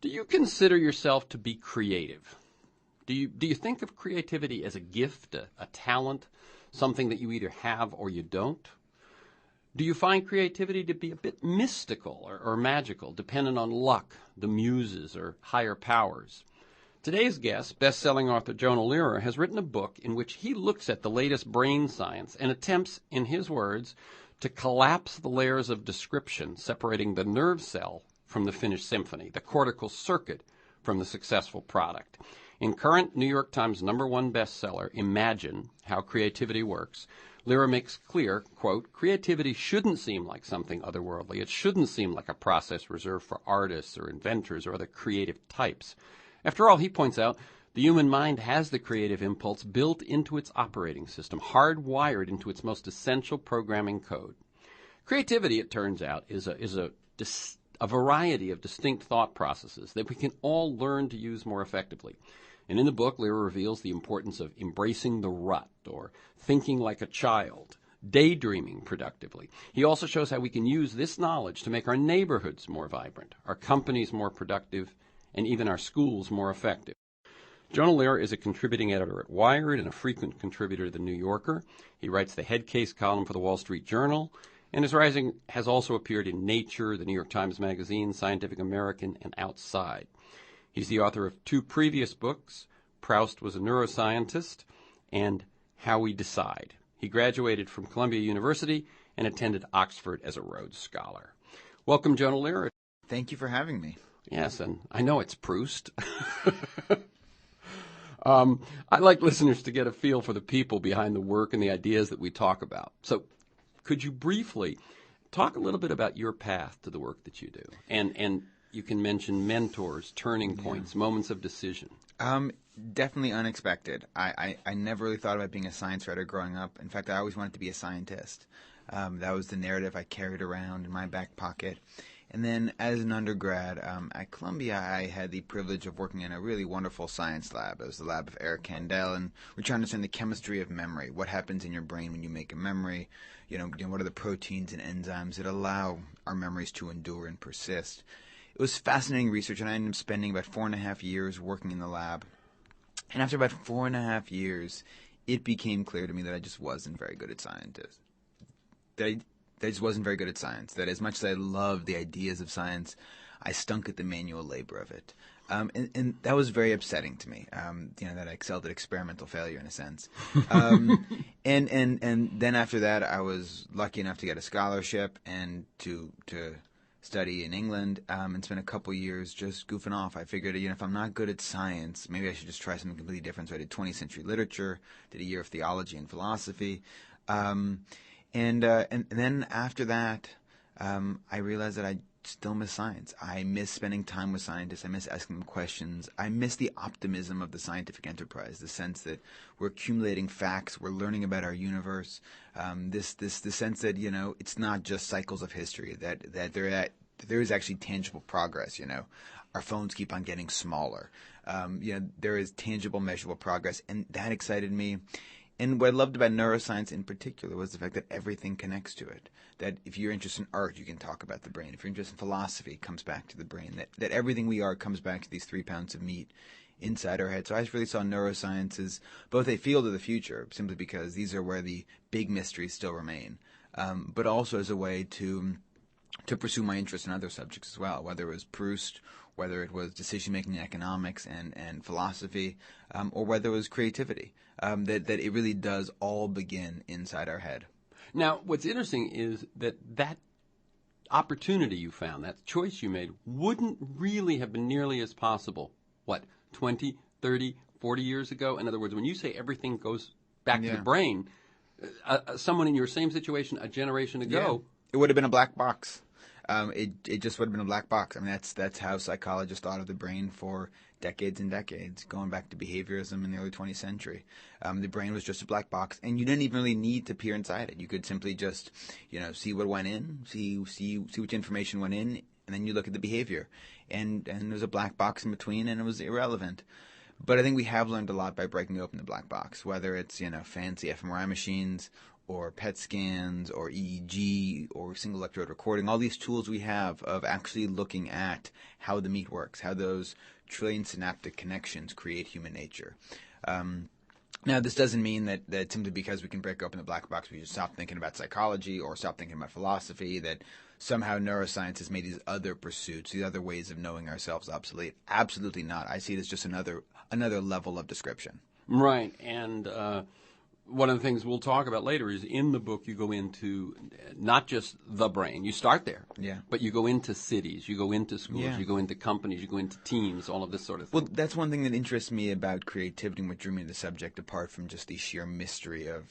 Do you consider yourself to be creative? Do you think of creativity as a gift, a talent, something that you either have or you don't? Do you find creativity to be a bit mystical or magical, dependent on luck, the muses, or higher powers? Today's guest, best-selling author JONAH LEHRER, has written a book in which he looks at the latest brain science and attempts, in his words, to collapse the layers of description separating the nerve cell from the finished symphony, the cortical circuit from the successful product. In current New York Times #1 bestseller, Imagine How Creativity Works, Lehrer makes clear, quote, creativity shouldn't seem like something otherworldly. It shouldn't seem like a process reserved for artists or inventors or other creative types. After all, he points out, the human mind has the creative impulse built into its operating system, hardwired into its most essential programming code. Creativity, it turns out, is a variety of distinct thought processes that we can all learn to use more effectively. And in the book, Lehrer reveals the importance of embracing the rut, or thinking like a child, daydreaming productively. He also shows how we can use this knowledge to make our neighborhoods more vibrant, our companies more productive, and even our schools more effective. JONAH LEHRER is a contributing editor at Wired and a frequent contributor to The New Yorker. He writes the head case column for the Wall Street Journal, and his writing has also appeared in Nature, the New York Times Magazine, Scientific American, and Outside. He's the author of 2 previous books, Proust Was a Neuroscientist and How We Decide. He graduated from Columbia University and attended Oxford as a Rhodes Scholar. Welcome, JONAH LEHRER. Thank you for having me. Yes, and I know it's Proust. I'd like listeners to get a feel for the people behind the work and the ideas that we talk about. So could you briefly talk a little bit about your path to the work that you do? And you can mention mentors, turning points, moments of decision. Definitely unexpected. I never really thought about being a science writer growing up. In fact, I always wanted to be a scientist. That was the narrative I carried around in my back pocket. And then as an undergrad at Columbia, I had the privilege of working in a really wonderful science lab. It was the lab of Eric Kandel, and we're trying to understand the chemistry of memory. What happens in your brain when you make a memory? What are the proteins and enzymes that allow our memories to endure and persist? It was fascinating research, and I ended up spending about 4.5 years working in the lab. And after about 4.5 years, it became clear to me that I just wasn't very good at science. That as much as I loved the ideas of science, I stunk at the manual labor of it. And that was very upsetting to me, that I excelled at experimental failure in a sense. And then after that, I was lucky enough to get a scholarship and to study in England and spent a couple years just goofing off. I figured, if I'm not good at science, maybe I should just try something completely different. So I did 20th century literature, did a year of theology and philosophy. And then after that, I realized that I still miss science. I miss spending time with scientists. I miss asking them questions. I miss the optimism of the scientific enterprise, the sense that we're accumulating facts, we're learning about our universe, the sense that, it's not just cycles of history, that there is actually tangible progress, Our phones keep on getting smaller. There is tangible, measurable progress, and that excited me. And what I loved about neuroscience in particular was the fact that everything connects to it. That if you're interested in art, you can talk about the brain. If you're interested in philosophy, it comes back to the brain. That everything we are comes back to these 3 pounds of meat inside our head. So I really saw neuroscience as both a field of the future, simply because these are where the big mysteries still remain, but also as a way to pursue my interest in other subjects as well, whether it was Proust, whether it was decision-making in economics and philosophy, or whether it was creativity, that it really does all begin inside our head. Now, what's interesting is that opportunity you found, that choice you made, wouldn't really have been nearly as possible, 20, 30, 40 years ago? In other words, when you say everything goes back to the brain, someone in your same situation a generation ago... It would have been a black box. It just would have been a black box. I mean, that's how psychologists thought of the brain for decades and decades, going back to behaviorism in the early 20th century. The brain was just a black box, and you didn't even really need to peer inside it. You could simply just, see what went in, see which information went in, and then you look at the behavior. And there's a black box in between, and it was irrelevant. But I think we have learned a lot by breaking open the black box, whether it's, fancy fMRI machines or PET scans or EEG or single electrode recording, all these tools we have of actually looking at how the meat works, how those trillion synaptic connections create human nature. Now, this doesn't mean that simply because we can break open the black box, we just stop thinking about psychology or stop thinking about philosophy, that somehow neuroscience has made these other pursuits, these other ways of knowing ourselves obsolete. Absolutely not. I see it as just another level of description. Right, and one of the things we'll talk about later is in the book you go into not just the brain. You start there, but you go into cities, you go into schools, you go into companies, you go into teams, all of this sort of thing. Well, that's one thing that interests me about creativity and what drew me to the subject, apart from just the sheer mystery of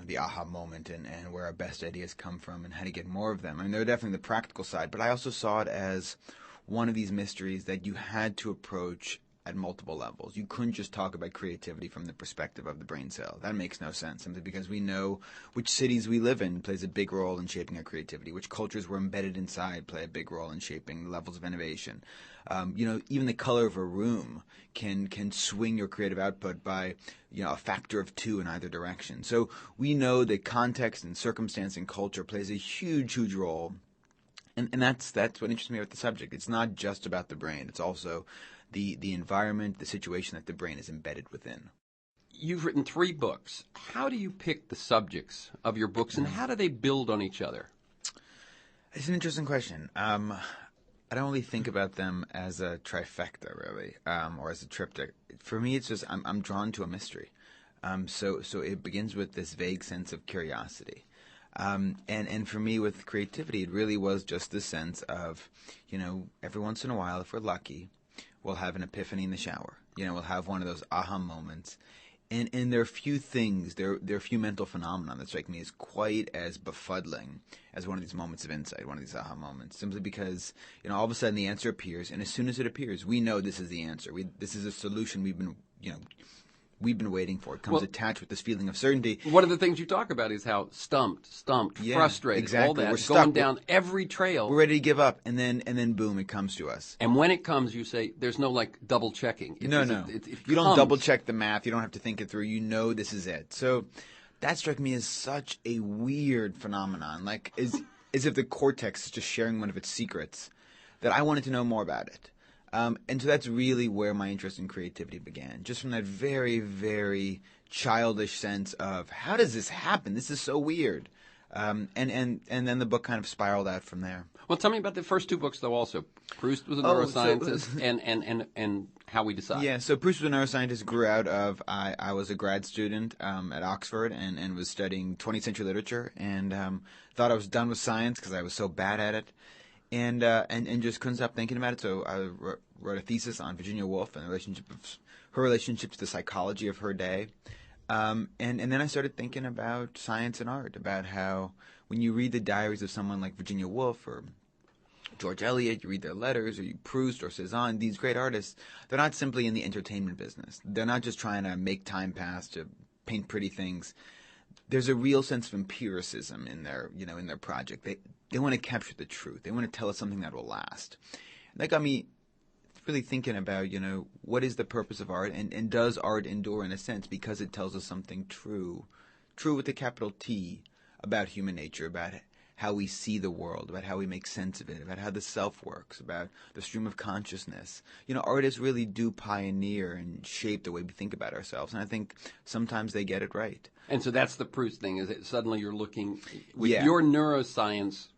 the aha moment and where our best ideas come from and how to get more of them. I mean, they're definitely the practical side, but I also saw it as one of these mysteries that you had to approach at multiple levels. You couldn't just talk about creativity from the perspective of the brain cell. That makes no sense, simply because we know which cities we live in plays a big role in shaping our creativity, which cultures we're embedded inside play a big role in shaping the levels of innovation. Even the color of a room can swing your creative output by a factor of 2 in either direction. So we know that context and circumstance and culture plays a huge, huge role. And that's what interests me about the subject. It's not just about the brain. It's also the environment, the situation that the brain is embedded within. You've written 3 books. How do you pick the subjects of your books, and how do they build on each other? It's an interesting question. I don't really think about them as a trifecta, really, or as a triptych. For me, it's just I'm drawn to a mystery. So it begins with this vague sense of curiosity. And for me, with creativity, it really was just the sense of, every once in a while, if we're lucky, we'll have an epiphany in the shower. We'll have one of those aha moments. And there are few things, there are few mental phenomena that strike me as quite as befuddling as one of these moments of insight, one of these aha moments. Simply because, all of a sudden the answer appears, and as soon as it appears, we know this is the answer. This is a solution we've been waiting for. It comes attached with this feeling of certainty. One of the things you talk about is how stumped, frustrated, exactly. all that, We're stuck. going down every trail. We're ready to give up, and then boom, it comes to us. And when it comes, you say, there's no double checking. No. You don't double check the math. You don't have to think it through. You know this is it. So that struck me as such a weird phenomenon, like as if the cortex is just sharing one of its secrets, that I wanted to know more about it. And so that's really where my interest in creativity began, just from that very, very childish sense of, how does this happen? This is so weird. And then the book kind of spiraled out from there. Well, tell me about the first 2 books, though, also. Proust was a neuroscientist, and How We Decide. Yeah, so Proust was a neuroscientist, grew out of, I was a grad student at Oxford and was studying 20th century literature, and thought I was done with science because I was so bad at it. And just couldn't stop thinking about it. So I wrote a thesis on Virginia Woolf and her relationship to the psychology of her day. And then I started thinking about science and art, about how when you read the diaries of someone like Virginia Woolf or George Eliot, you read their letters, or you Proust or Cezanne, these great artists, they're not simply in the entertainment business. They're not just trying to make time pass, to paint pretty things. There's a real sense of empiricism in their project. They want to capture the truth. They want to tell us something that will last. And that got me really thinking about, what is the purpose of art, and does art endure in a sense because it tells us something true with a capital T, about human nature, about how we see the world, about how we make sense of it, about how the self works, about the stream of consciousness. Artists really do pioneer and shape the way we think about ourselves, and I think sometimes they get it right. And so that's the Proust thing, is that suddenly you're looking with your neuroscience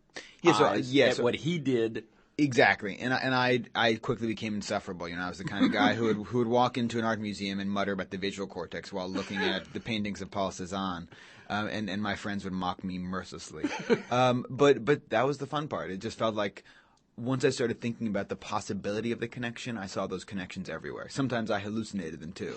at what he did. Exactly, and I quickly became insufferable. I was the kind of guy who would walk into an art museum and mutter about the visual cortex while looking at the paintings of Paul Cézanne, and my friends would mock me mercilessly. But that was the fun part. It just felt like once I started thinking about the possibility of the connection, I saw those connections everywhere. Sometimes I hallucinated them too.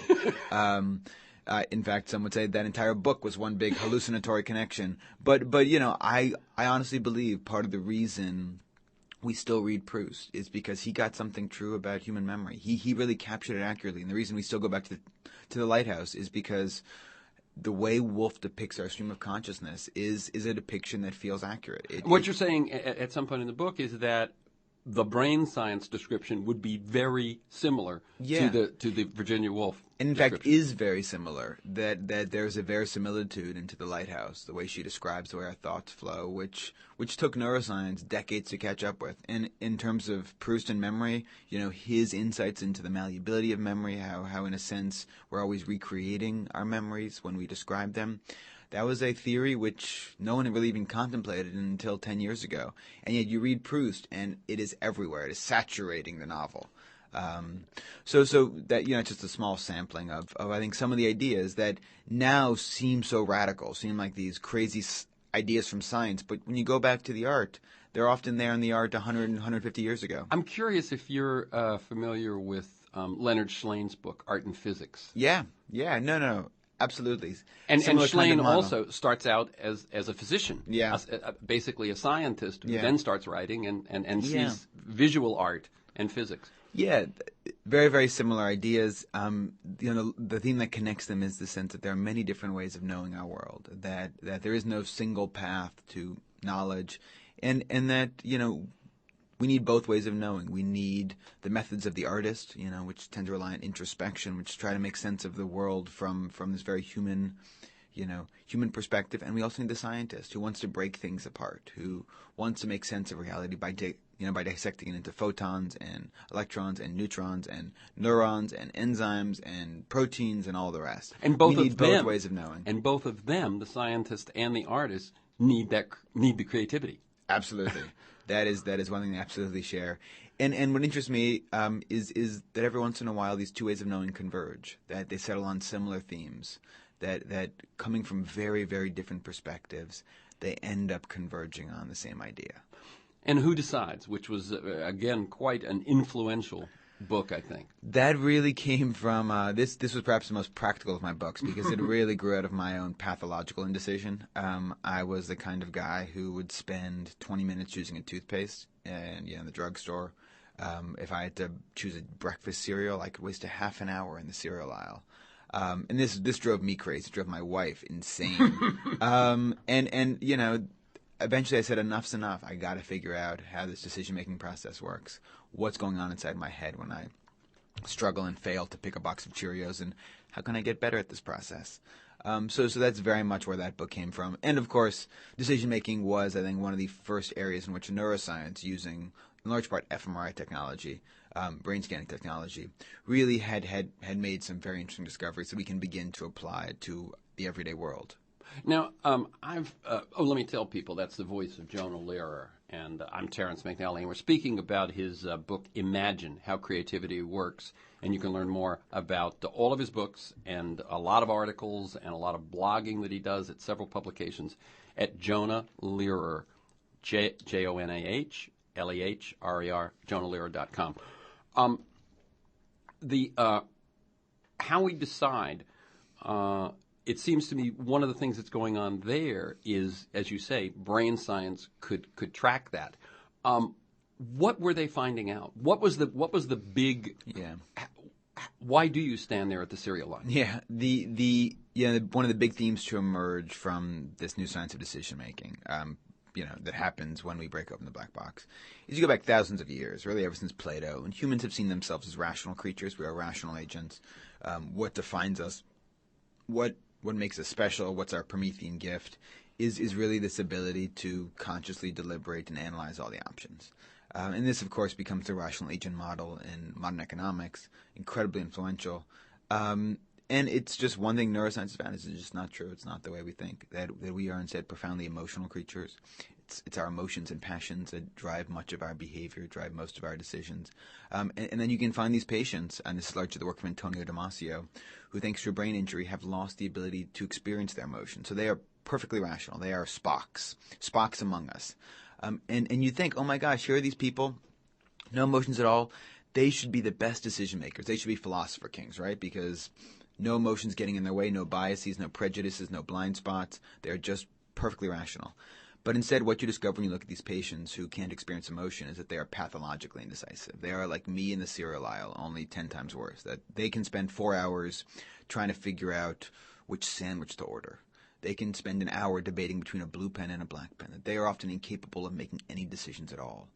In fact, some would say that entire book was one big hallucinatory connection. But I honestly believe part of the reason we still read Proust is because he got something true about human memory. He really captured it accurately, and the reason we still go back to the lighthouse is because the way Woolf depicts our stream of consciousness is a depiction that feels accurate. What you're saying at some point in the book is that the brain science description would be very similar Yeah. to the Virginia Woolf And in fact, description. is very similar. That there's a verisimilitude into the lighthouse, the way she describes the way our thoughts flow, which took neuroscience decades to catch up with. And in terms of Proust and memory, his insights into the malleability of memory, how in a sense we're always recreating our memories when we describe them. That was a theory which no one had really even contemplated until 10 years ago. And yet you read Proust, and it is everywhere. It is saturating the novel. So that, it's just a small sampling of I think some of the ideas that now seem so radical, seem like these crazy ideas from science. But when you go back to the art, they're often there in the art 100 and 150 years ago. I'm curious if you're familiar with Leonard Schlehn's book, Art and Physics. Yeah. No. Absolutely. And Similar kind of Schlehen model. also starts out as a physician, Yeah. basically a scientist who Yeah. then starts writing and Yeah. sees visual art and physics. Yeah, very, very similar ideas. The theme that connects them is the sense that there are many different ways of knowing our world, that there is no single path to knowledge, and that, we need both ways of knowing. We need the methods of the artist, which tend to rely on introspection, which try to make sense of the world from this very human perspective. And we also need the scientist who wants to break things apart, who wants to make sense of reality by dissecting it into photons and electrons and neutrons and neurons and enzymes and proteins and all the rest. And both we need of them, both ways of knowing. And both of them, the scientist and the artist, need the creativity. Absolutely. That is one thing they absolutely share. And what interests me is that every once in a while these two ways of knowing converge, that they settle on similar themes, that coming from very, very different perspectives, they end up converging on the same idea. And Who Decides, which was, again, quite an influential book, I think. That really came from, this was perhaps the most practical of my books because it really grew out of my own pathological indecision. I was the kind of guy who would spend 20 minutes choosing a toothpaste in the drugstore. If I had to choose a breakfast cereal, I could waste a half an hour in the cereal aisle. And this drove me crazy. It drove my wife insane. Eventually I said, enough's enough. I got to figure out how this decision-making process works. What's going on inside my head when I struggle and fail to pick a box of Cheerios, and how can I get better at this process? So that's very much where that book came from. And, of course, decision-making was, I think, one of the first areas in which neuroscience, using, in large part, fMRI technology, brain scanning technology, really had made some very interesting discoveries that we can begin to apply to the everyday world. Now, let me tell people that's the voice of Jonah Lehrer, and I'm Terrence McNally, and we're speaking about his book, Imagine, How Creativity Works, and you can learn more about all of his books and a lot of articles and a lot of blogging that he does at several publications at Jonah Lehrer, JONAH LEHRER, JonahLehrer.com. How we decide, it seems to me one of the things that's going on there is, as you say, brain science could track that. What were they finding out? What was the big? Yeah. Why do you stand there at the cereal line? Yeah. One of the big themes to emerge from this new science of decision making, that happens when we break open the black box, is you go back thousands of years, really ever since Plato, and humans have seen themselves as rational creatures. We are rational agents. What defines us? What makes us special, what's our Promethean gift, is really this ability to consciously deliberate and analyze all the options. And this, of course, becomes the rational agent model in modern economics, incredibly influential. And it's just one thing neuroscience has found is it's just not true. It's not the way we think, that we are instead profoundly emotional creatures. It's our emotions and passions that drive much of our behavior, drive most of our decisions. And then you can find these patients, and this is largely the work of Antonio Damasio, who, thanks to a brain injury, have lost the ability to experience their emotions. So they are perfectly rational. They are Spocks among us. And you think, oh my gosh, here are these people, no emotions at all. They should be the best decision makers. They should be philosopher kings, right? Because no emotions getting in their way, no biases, no prejudices, no blind spots. They're just perfectly rational. But instead, what you discover when you look at these patients who can't experience emotion is that they are pathologically indecisive. They are like me in the cereal aisle, only 10 times worse. That they can spend 4 hours trying to figure out which sandwich to order. They can spend an hour debating between a blue pen and a black pen. That they are often incapable of making any decisions at all.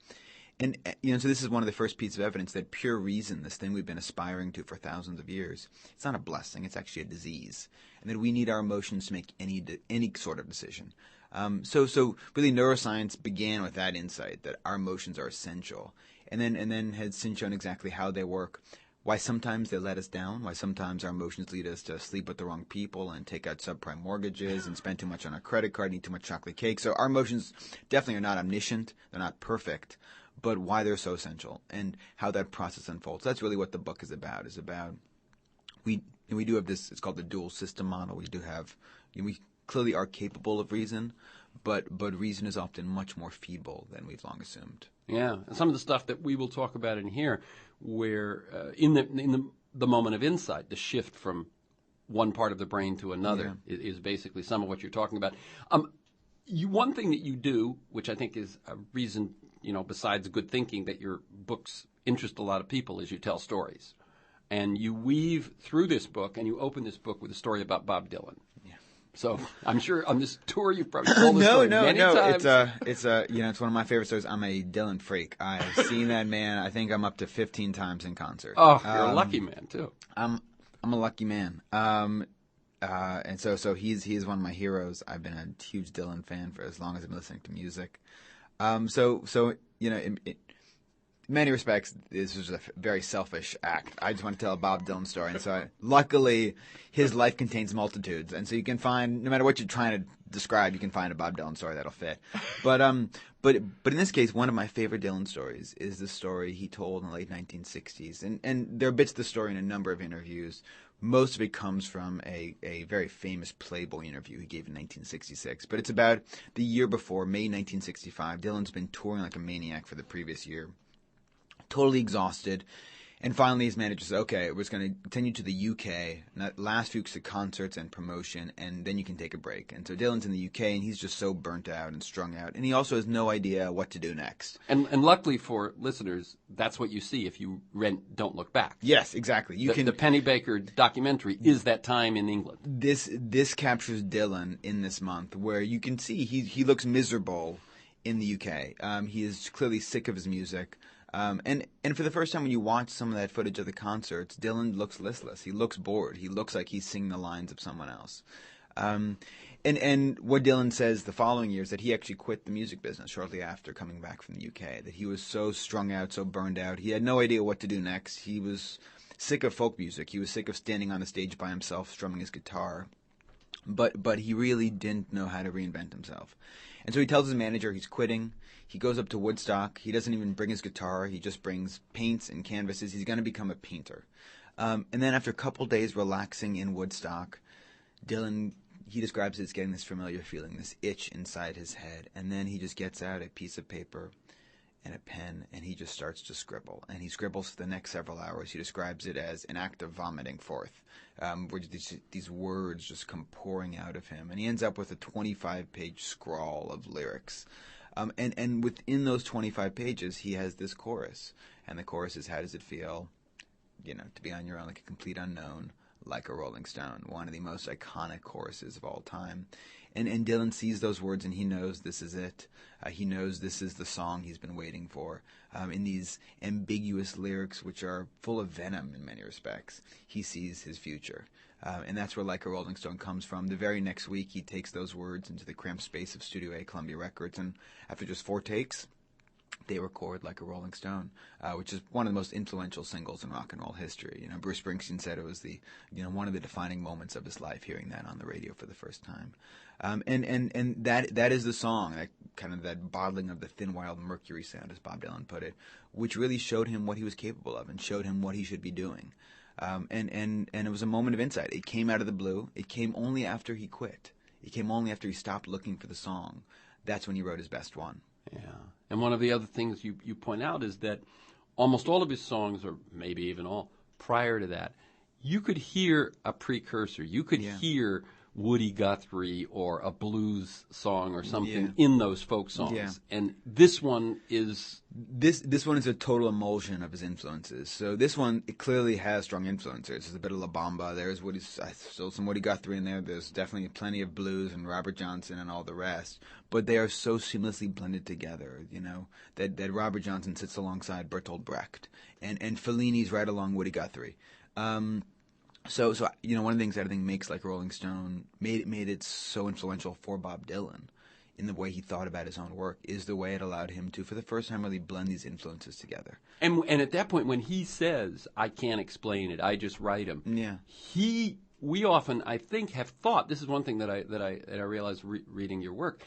And so this is one of the first pieces of evidence that pure reason, this thing we've been aspiring to for thousands of years, it's not a blessing, it's actually a disease. And that we need our emotions to make any sort of decision. So really neuroscience began with that insight that our emotions are essential. And then has since shown exactly how they work. Why sometimes they let us down, why sometimes our emotions lead us to sleep with the wrong people and take out subprime mortgages and spend too much on our credit card, eat too much chocolate cake. So our emotions definitely are not omniscient, they're not perfect, but why they're so essential and how that process unfolds. That's really what the book is about. We do have this, it's called the dual system model. We clearly are capable of reason, but reason is often much more feeble than we've long assumed. Yeah, and some of the stuff that we will talk about in here, where in the moment of insight, the shift from one part of the brain to another is basically some of what you're talking about. One thing that you do, which I think is a reason, besides good thinking, that your books interest a lot of people, is you tell stories. And you weave through this book, and you open this book with a story about Bob Dylan. Yeah. So I'm sure on this tour you've probably told the story many times. It's one of my favorite stories. I'm a Dylan freak. I've seen that man. I think I'm up to 15 times in concert. Oh, you're a lucky man too. I'm a lucky man. And so he's one of my heroes. I've been a huge Dylan fan for as long as I've been listening to music. In many respects, this was a very selfish act. I just want to tell a Bob Dylan story. And so luckily, his life contains multitudes. And so you can find, no matter what you're trying to describe, you can find a Bob Dylan story that'll fit. But in this case, one of my favorite Dylan stories is the story he told in the late 1960s. And there are bits of the story in a number of interviews. Most of it comes from a very famous Playboy interview he gave in 1966. But it's about the year before, May 1965. Dylan's been touring like a maniac for the previous year. Totally exhausted. And finally his manager says, okay, we're just going to continue to the UK, and that last few weeks of concerts and promotion, and then you can take a break. And so Dylan's in the UK, and he's just so burnt out and strung out, and he also has no idea what to do next. And luckily for listeners, that's what you see if you rent Don't Look Back. Yes, exactly. The Penny Baker documentary is that time in England. This captures Dylan in this month, where you can see he looks miserable in the UK. He is clearly sick of his music. And for the first time when you watch some of that footage of the concerts, Dylan looks listless. He looks bored. He looks like he's singing the lines of someone else. And what Dylan says the following year is that he actually quit the music business shortly after coming back from the UK, that he was so strung out, so burned out. He had no idea what to do next. He was sick of folk music. He was sick of standing on the stage by himself strumming his guitar. But he really didn't know how to reinvent himself. And so he tells his manager he's quitting. He goes up to Woodstock. He doesn't even bring his guitar. He just brings paints and canvases. He's going to become a painter. And then after a couple days relaxing in Woodstock, Dylan, he describes it as getting this familiar feeling, this itch inside his head. And then he just gets out a piece of paper and a pen, and he just starts to scribble. And he scribbles for the next several hours. He describes it as an act of vomiting forth, where these words just come pouring out of him. And he ends up with a 25-page scrawl of lyrics. And within those 25 pages, he has this chorus. And the chorus is, how does it feel, to be on your own like a complete unknown, like a rolling stone, one of the most iconic choruses of all time. And Dylan sees those words and he knows this is it. He knows this is the song he's been waiting for. In these ambiguous lyrics, which are full of venom in many respects, he sees his future. And that's where Like a Rolling Stone comes from. The very next week, he takes those words into the cramped space of Studio A, Columbia Records, and after just 4 takes, they record Like a Rolling Stone, which is one of the most influential singles in rock and roll history. Bruce Springsteen said it was one of the defining moments of his life, hearing that on the radio for the first time. And that is the song, that kind of that bottling of the thin, wild mercury sound, as Bob Dylan put it, which really showed him what he was capable of and showed him what he should be doing. And it was a moment of insight. It came out of the blue. It came only after he quit. It came only after he stopped looking for the song. That's when he wrote his best one. Yeah. And one of the other things you point out is that almost all of his songs, or maybe even all, prior to that, you could hear a precursor. You could hear Woody Guthrie or a blues song or something Yeah. in those folk songs. Yeah. And this one is... This one is a total emulsion of his influences. So this one, it clearly has strong influences. There's a bit of La Bamba. There's still some Woody Guthrie in there. There's definitely plenty of blues and Robert Johnson and all the rest. But they are so seamlessly blended together, that Robert Johnson sits alongside Bertolt Brecht. And Fellini's right along Woody Guthrie. So one of the things that I think makes like Rolling Stone made it so influential for Bob Dylan in the way he thought about his own work is the way it allowed him to, for the first time, really blend these influences together. And at that point, when he says, "I can't explain it, I just write them," we often, I think, have thought, this is one thing that I realized reading your work.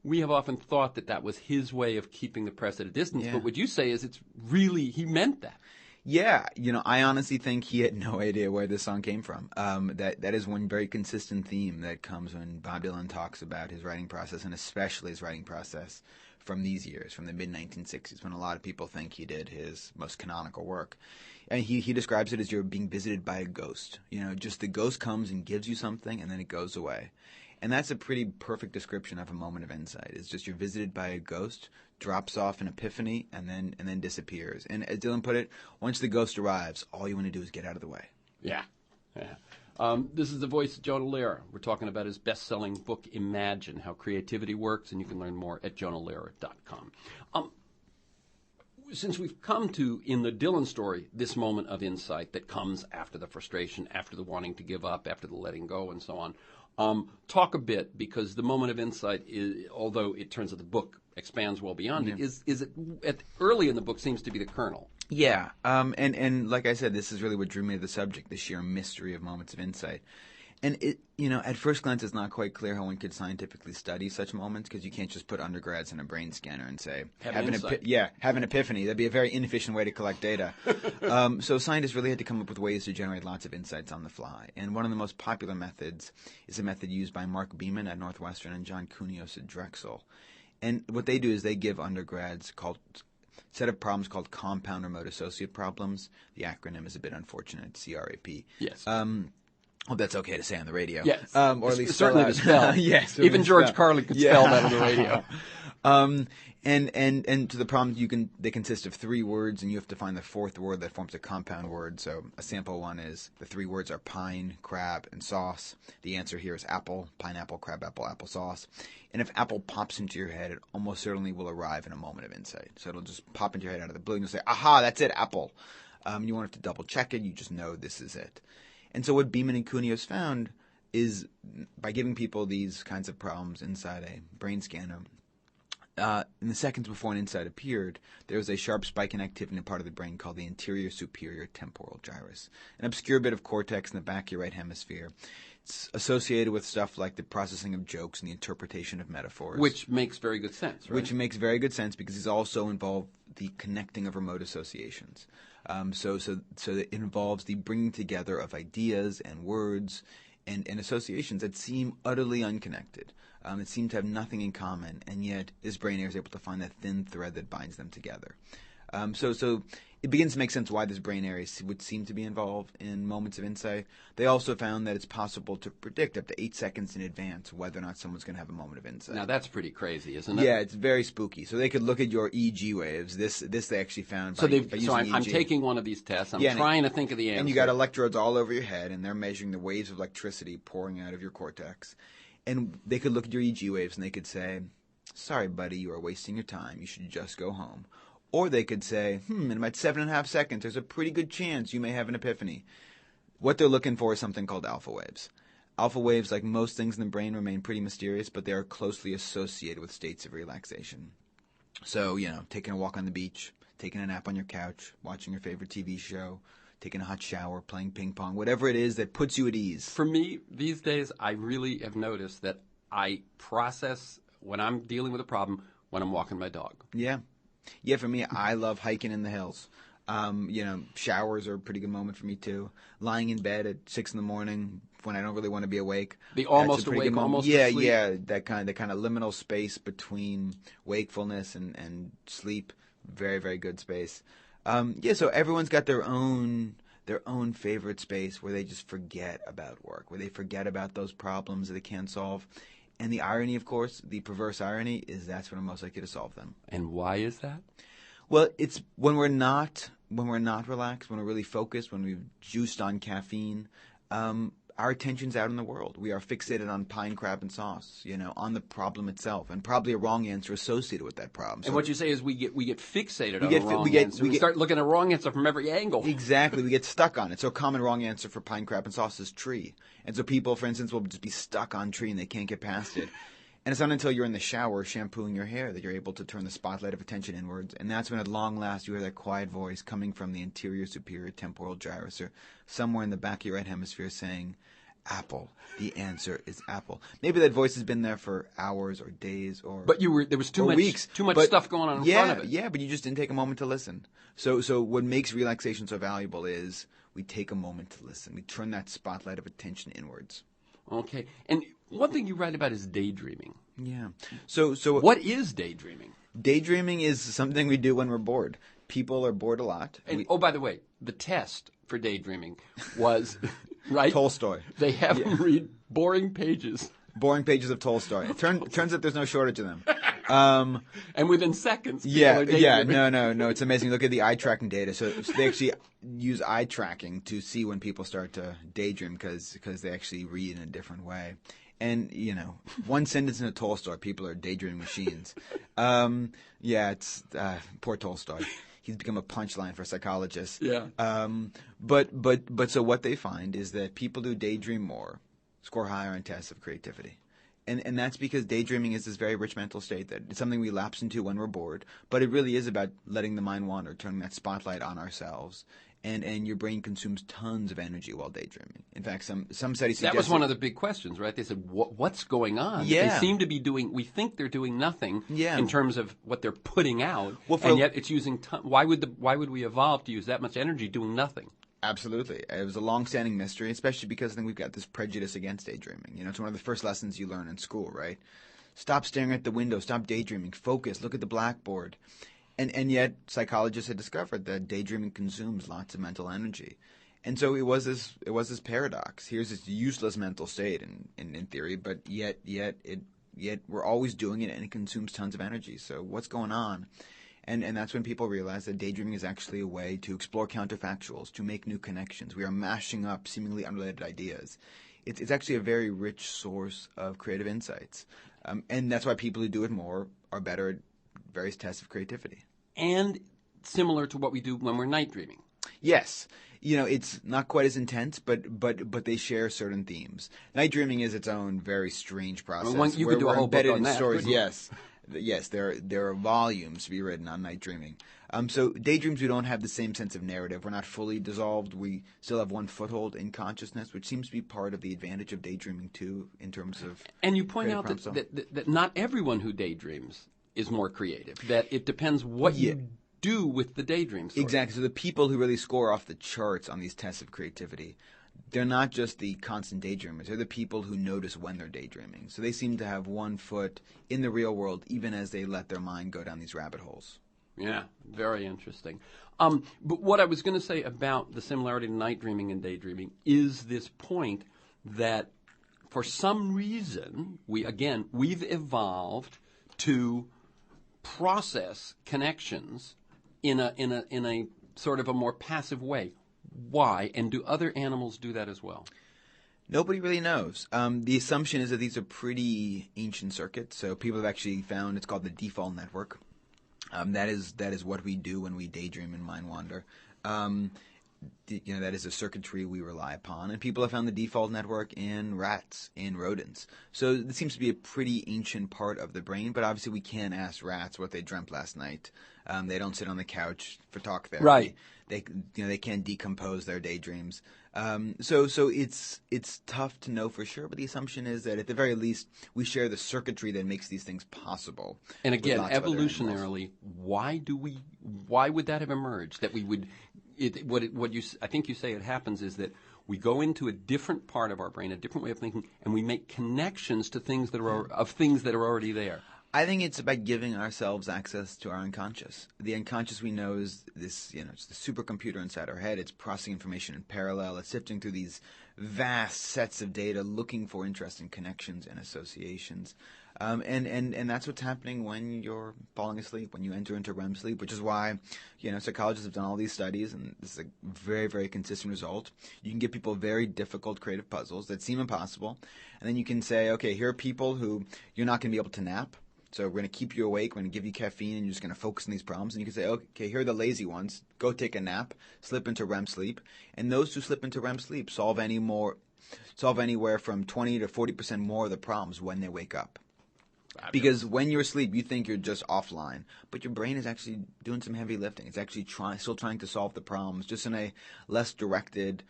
We have often thought that was his way of keeping the press at a distance. Yeah. But what you say is it's really, he meant that. Yeah, I honestly think he had no idea where this song came from. That is one very consistent theme that comes when Bob Dylan talks about his writing process, and especially his writing process from these years, from the mid-1960s, when a lot of people think he did his most canonical work. And he describes it as you're being visited by a ghost. Just the ghost comes and gives you something, and then it goes away. And that's a pretty perfect description of a moment of insight. It's just you're visited by a ghost, drops off an epiphany, and then disappears. And as Dylan put it, once the ghost arrives, all you want to do is get out of the way. Yeah. This is the voice of Jonah Lehrer. We're talking about his best-selling book, Imagine, How Creativity Works, and you can learn more at jonahlehrer.com. Since we've come to, in the Dylan story, this moment of insight that comes after the frustration, after the wanting to give up, after the letting go, and so on, talk a bit, because the moment of insight, although it turns out the book expands well beyond it, is it early in the book seems to be the kernel. Yeah, and like I said, this is really what drew me to the subject, the sheer mystery of moments of insight. And it, at first glance, it's not quite clear how one could scientifically study such moments, because you can't just put undergrads in a brain scanner and say, have an epiphany. That'd be a very inefficient way to collect data. So scientists really had to come up with ways to generate lots of insights on the fly. And one of the most popular methods is a method used by Mark Beeman at Northwestern and John Kunios at Drexel. And what they do is they give undergrads a set of problems called compound remote associate problems. The acronym is a bit unfortunate, CRAP. Yes. Well, that's okay to say on the radio. Yes. Or at least certainly to spell. Yes. Even George Carlin could spell that on the radio. And to the problem, they consist of 3 words, and you have to find the 4th word that forms a compound word. So a sample one is the 3 words are pine, crab, and sauce. The answer here is apple, pineapple, crab apple, applesauce. And if apple pops into your head, it almost certainly will arrive in a moment of insight. So it'll just pop into your head out of the blue, and you'll say, aha, that's it, apple. You won't have to double check it. You just know this is it. And so what Beeman and Kunios found is by giving people these kinds of problems inside a brain scanner, in the seconds before an insight appeared, there was a sharp spike in activity in a part of the brain called the anterior superior temporal gyrus, an obscure bit of cortex in the back of your right hemisphere. It's associated with stuff like the processing of jokes and the interpretation of metaphors. Which makes very good sense, right? Which makes very good sense because it's also involved the connecting of remote associations. So it involves the bringing together of ideas and words and associations that seem utterly unconnected. That seem to have nothing in common, and yet this brain area is able to find that thin thread that binds them together. So it begins to make sense why this brain area would seem to be involved in moments of insight. They also found that it's possible to predict up to 8 seconds in advance whether or not someone's going to have a moment of insight. Now that's pretty crazy, isn't it? Yeah, it's very spooky. So they could look at your EEG waves. This they actually found by using EEG. I'm taking one of these tests. I'm trying to think of the answer. And you got electrodes all over your head, and they're measuring the waves of electricity pouring out of your cortex. And they could look at your EEG waves, and they could say, sorry, buddy, you are wasting your time. You should just go home. Or they could say, in about 7.5 seconds, there's a pretty good chance you may have an epiphany. What they're looking for is something called alpha waves. Alpha waves, like most things in the brain, remain pretty mysterious, but they are closely associated with states of relaxation. So, taking a walk on the beach, taking a nap on your couch, watching your favorite TV show, taking a hot shower, playing ping pong, whatever it is that puts you at ease. For me, these days, I really have noticed that I process when I'm dealing with a problem when I'm walking my dog. Yeah. Yeah, for me, I love hiking in the hills. Showers are a pretty good moment for me, too. Lying in bed at 6 in the morning when I don't really want to be awake. The almost awake, almost asleep. Yeah, that kind of liminal space between wakefulness and sleep. Very, very good space. So everyone's got their own their own favorite space where they just forget about work, where they forget about those problems that they can't solve. And the irony, of course, the perverse irony, is that's when we're most likely to solve them. And why is that? Well, it's when we're not relaxed, when we're really focused, when we've juiced on caffeine, our attention's out in the world. We are fixated on pine, crab, and sauce, on the problem itself, and probably a wrong answer associated with that problem. And what you say is we get fixated on a wrong answer. We start looking at a wrong answer from every angle. Exactly. We get stuck on it. So a common wrong answer for pine, crab, and sauce is tree. And so people, for instance, will just be stuck on tree and they can't get past it. And it's not until you're in the shower shampooing your hair that you're able to turn the spotlight of attention inwards. And that's when at long last you hear that quiet voice coming from the anterior superior temporal gyrus, or somewhere in the back of your right hemisphere, saying, apple. The answer is apple. Maybe that voice has been there for hours or days But there was too much weeks. Too much stuff going on in front of it. Yeah, but you just didn't take a moment to listen. So what makes relaxation so valuable is we take a moment to listen. We turn that spotlight of attention inwards. Okay. And one thing you write about is daydreaming. Yeah. So what is daydreaming? Daydreaming is something we do when we're bored. People are bored a lot. And, by the way, the test for daydreaming was, right? Tolstoy. They have them read boring pages. Boring pages of Tolstoy. It turns out there's no shortage of them. And within seconds, no. It's amazing. Look at the eye tracking data. So they actually use eye tracking to see when people start to daydream because they actually read in a different way. And, one sentence in a Tolstoy, people are daydreaming machines. It's poor Tolstoy. He's become a punchline for psychologists. Yeah. But so what they find is that people who daydream more score higher on tests of creativity. And that's because daydreaming is this very rich mental state that it's something we lapse into when we're bored. But it really is about letting the mind wander, turning that spotlight on ourselves. And your brain consumes tons of energy while daydreaming. In fact, some studies suggest... That was one of the big questions, right? They said, what's going on? Yeah. They seem to be we think they're doing nothing in terms of what they're putting out, and yet it's using... Why would we evolve to use that much energy doing nothing? Absolutely. It was a long-standing mystery, especially because I think we've got this prejudice against daydreaming. It's one of the first lessons you learn in school, right? Stop staring at the window. Stop daydreaming. Focus. Look at the blackboard. And yet psychologists had discovered that daydreaming consumes lots of mental energy. And so it was this paradox. Here's this useless mental state in theory, but yet we're always doing it and it consumes tons of energy. So what's going on? And that's when people realize that daydreaming is actually a way to explore counterfactuals, to make new connections. We are mashing up seemingly unrelated ideas. It's actually a very rich source of creative insights. And that's why people who do it more are better at various tests of creativity. And similar to what we do when we're night dreaming. Yes. It's not quite as intense, but they share certain themes. Night dreaming is its own very strange process. You could do a whole book on that. Stories. Yes, there are volumes to be written on night dreaming. So daydreams, we don't have the same sense of narrative. We're not fully dissolved. We still have one foothold in consciousness, which seems to be part of the advantage of daydreaming too, in terms of... And you point out that not everyone who daydreams is more creative, that it depends what you do with the daydreams. Exactly. So the people who really score off the charts on these tests of creativity, they're not just the constant daydreamers. They're the people who notice when they're daydreaming. So they seem to have one foot in the real world, even as they let their mind go down these rabbit holes. Yeah, very interesting. But what I was going to say about the similarity to night dreaming and daydreaming is this point that for some reason, we've evolved to process connections in a sort of a more passive way. Why? And do other animals do that as well? Nobody really knows. The assumption is that these are pretty ancient circuits. So people have actually found it's called the default network. That is what we do when we daydream and mind wander. That is a circuitry we rely upon. And people have found the default network in rats, in rodents. So this seems to be a pretty ancient part of the brain, but obviously we can't ask rats what they dreamt last night. They don't sit on the couch for talk therapy. Right. They can't decompose their daydreams. So it's tough to know for sure, but the assumption is that at the very least we share the circuitry that makes these things possible. And again, evolutionarily, why would that have emerged? That we would, I think you say it happens is that we go into a different part of our brain, a different way of thinking, and we make connections to things that are already there. I think it's about giving ourselves access to our unconscious. The unconscious, we know, is this, it's the supercomputer inside our head. It's processing information in parallel. It's sifting through these vast sets of data, looking for interesting connections and associations. And that's what's happening when you're falling asleep, when you enter into REM sleep, which is why, psychologists have done all these studies, and this is a very, very consistent result. You can give people very difficult creative puzzles that seem impossible, and then you can say, okay, here are people who you're not going to be able to nap. So we're going to keep you awake, we're going to give you caffeine, and you're just going to focus on these problems. And you can say, okay, here are the lazy ones. Go take a nap, slip into REM sleep. And those who slip into REM sleep solve anywhere from 20 to 40% more of the problems when they wake up. Fabulous. Because when you're asleep, you think you're just offline, but your brain is actually doing some heavy lifting. It's actually still trying to solve the problems, just in a less directed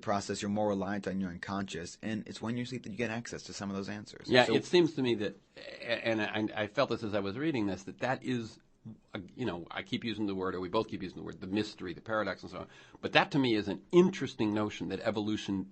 process. You're more reliant on your unconscious, and it's when you sleep that you get access to some of those answers. Yeah, it seems to me that, and I felt this as I was reading this, that is, I keep using the word, or we both keep using the word, the mystery, the paradox, and so on. But that to me is an interesting notion that evolution,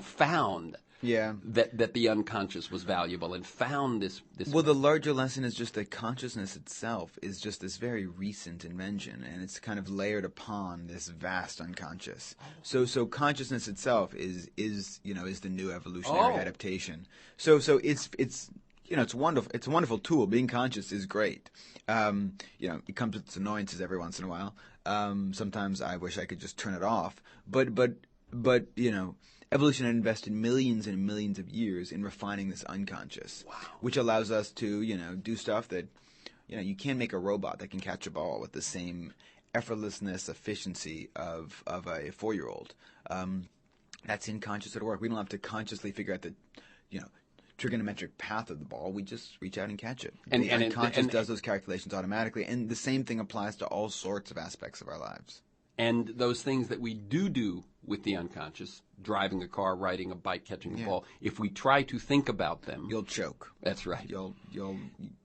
found. Yeah. That the unconscious was valuable and found this. Well, the larger lesson is just that consciousness itself is just this very recent invention, and it's kind of layered upon this vast unconscious. So consciousness itself is the new evolutionary adaptation. So it's it's wonderful. It's a wonderful tool. Being conscious is great. It comes with its annoyances every once in a while. Sometimes I wish I could just turn it off. But evolution had invested millions and millions of years in refining this unconscious, which allows us to, do stuff that, you can't make a robot that can catch a ball with the same effortlessness, efficiency of a 4-year-old. That's unconscious at work. We don't have to consciously figure out the, trigonometric path of the ball. We just reach out and catch it. And the unconscious does those calculations automatically, and the same thing applies to all sorts of aspects of our lives. And those things that we do with the unconscious, driving a car, riding a bike, catching a ball, if we try to think about them, you'll choke. That's right. You'll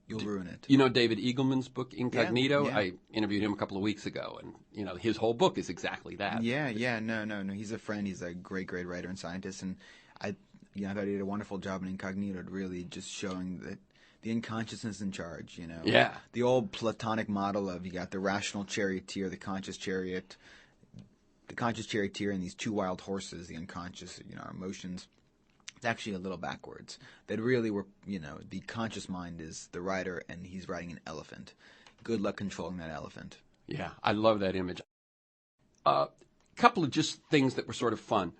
ruin it. You know David Eagleman's book Incognito? Yeah. I interviewed him a couple of weeks ago, and his whole book is exactly that. Yeah. No. He's a friend. He's a great writer and scientist, and I thought he did a wonderful job in Incognito, really just showing that the unconsciousness is in charge, Yeah. The old Platonic model of you got the rational charioteer, the conscious charioteer, and these two wild horses, the unconscious, our emotions. It's actually a little backwards. That really the conscious mind is the rider, and he's riding an elephant. Good luck controlling that elephant. Yeah, I love that image. Couple of just things that were sort of fun,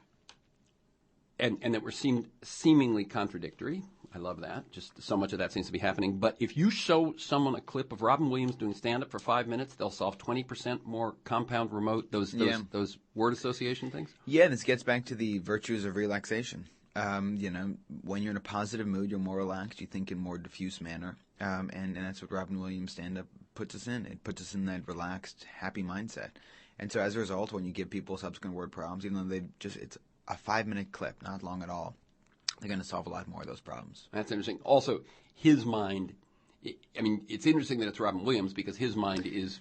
and that were seemingly contradictory. I love that. Just so much of that seems to be happening. But if you show someone a clip of Robin Williams doing stand-up for 5 minutes, they'll solve 20% more compound remote, those word association things. Yeah, this gets back to the virtues of relaxation. When you're in a positive mood, you're more relaxed. You think in more diffuse manner. And that's what Robin Williams stand-up puts us in. It puts us in that relaxed, happy mindset. And so as a result, when you give people subsequent word problems, even though it's a 5-minute clip, not long at all, they're going to solve a lot more of those problems. That's interesting. Also, his mind, it's interesting that it's Robin Williams because his mind is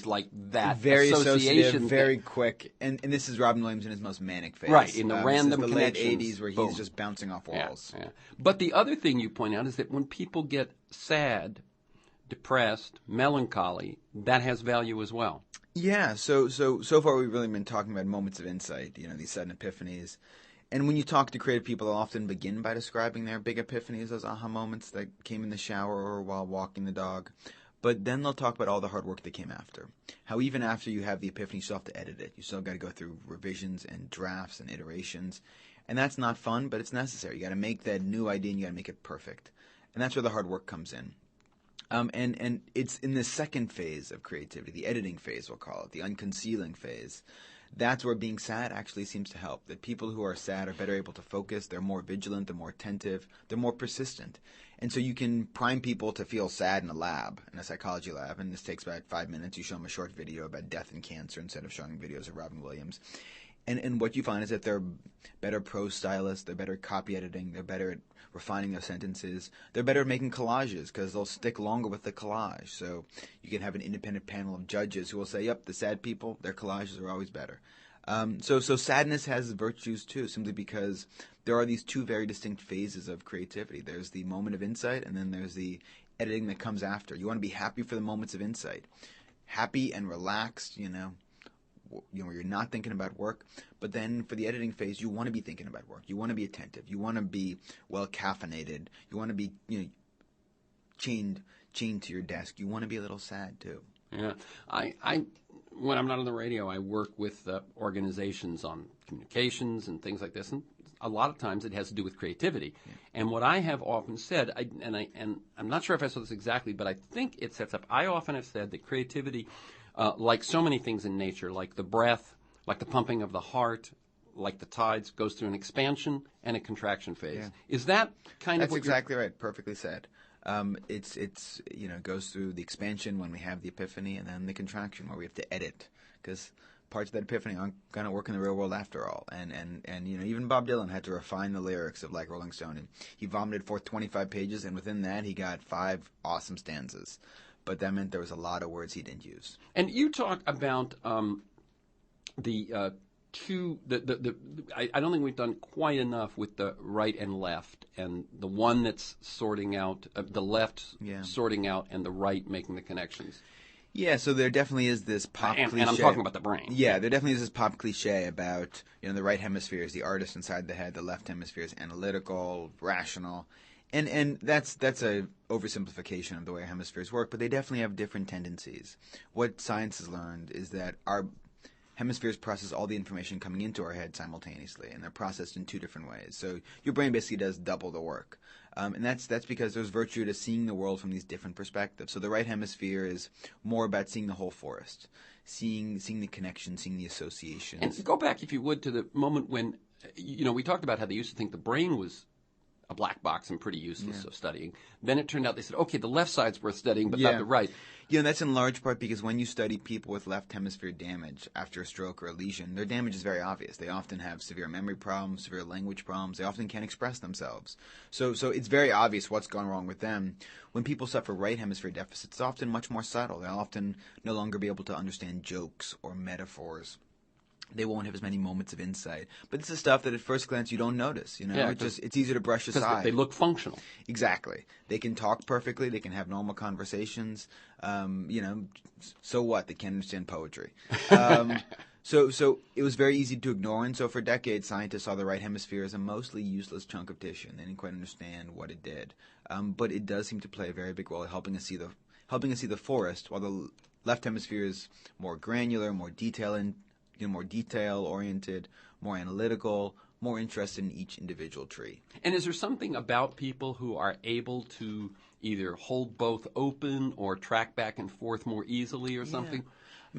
like that. Very associative, very quick. And this is Robin Williams in his most manic phase. Right, in the random this is the connections. late 80s where he's just bouncing off walls. Yeah. But the other thing you point out is that when people get sad, depressed, melancholy, that has value as well. Yeah, so far we've really been talking about moments of insight, these sudden epiphanies. And when you talk to creative people, they'll often begin by describing their big epiphanies, those aha moments that came in the shower or while walking the dog. But then they'll talk about all the hard work that came after. How even after you have the epiphany, you still have to edit it. You still got to go through revisions and drafts and iterations. And that's not fun, but it's necessary. You got to make that new idea and you got to make it perfect. And that's where the hard work comes in. And it's in the second phase of creativity, the editing phase, we'll call it, the unconcealing phase. That's where being sad actually seems to help. That people who are sad are better able to focus. They're more vigilant. They're more attentive. They're more persistent. And so you can prime people to feel sad in a psychology lab, and this takes about 5 minutes. You show them a short video about death and cancer instead of showing videos of Robin Williams. And what you find is that they're better prose stylists. They're better at copy editing. They're better at refining their sentences. They're better at making collages because they'll stick longer with the collage. So you can have an independent panel of judges who will say, yep, the sad people, their collages are always better. So sadness has virtues too, simply because there are these two very distinct phases of creativity. There's the moment of insight, and then there's the editing that comes after. You want to be happy for the moments of insight, happy and relaxed, where you're not thinking about work. But then for the editing phase, you want to be thinking about work. You want to be attentive. You want to be well caffeinated. You want to be chained to your desk. You want to be a little sad too. Yeah, I when I'm not on the radio, I work with organizations on communications and things like this, and a lot of times it has to do with creativity. Yeah. And what I have often said, and I'm not sure if I saw this exactly, but I think it sets up. I often have said that creativity, like so many things in nature, like the breath, like the pumping of the heart, like the tides, goes through an expansion and a contraction phase. Yeah. Is that kind of what exactly right? Perfectly said. It's goes through the expansion when we have the epiphany, and then the contraction where we have to edit, because parts of that epiphany aren't going to work in the real world after all. And even Bob Dylan had to refine the lyrics of Like Rolling Stone, and he vomited forth 25 pages, and within that he got 5 awesome stanzas. But that meant there was a lot of words he didn't use. And you talk about I don't think we've done quite enough with the right and left, and the one that's sorting out, the left sorting out, and the right making the connections. Yeah, so there definitely is this pop cliche. And I'm talking about the brain. Yeah, there definitely is this pop cliche about, the right hemisphere is the artist inside the head, the left hemisphere is analytical, rational. And that's a oversimplification of the way hemispheres work, but they definitely have different tendencies. What science has learned is that our hemispheres process all the information coming into our head simultaneously, and they're processed in 2 different ways. So your brain basically does double the work. And that's because there's virtue to seeing the world from these different perspectives. So the right hemisphere is more about seeing the whole forest, seeing the connection, seeing the associations. And go back, if you would, to the moment when, we talked about how they used to think the brain was a black box and pretty useless of studying. Then it turned out they said, okay, the left side's worth studying, but not the right. That's in large part because when you study people with left hemisphere damage after a stroke or a lesion, their damage is very obvious. They often have severe memory problems, severe language problems. They often can't express themselves. So it's very obvious what's gone wrong with them. When people suffer right hemisphere deficits, it's often much more subtle. They'll often no longer be able to understand jokes or metaphors. They won't have as many moments of insight. But this is stuff that at first glance you don't notice. It's easier to brush aside. They look functional. Exactly. They can talk perfectly. They can have normal conversations. So what? They can't understand poetry. So it was very easy to ignore. And so for decades, scientists saw the right hemisphere as a mostly useless chunk of tissue, and they didn't quite understand what it did. But it does seem to play a very big role in helping us see the forest, while the left hemisphere is more granular, more detail-oriented, more analytical, more interested in each individual tree. And is there something about people who are able to either hold both open or track back and forth more easily or something?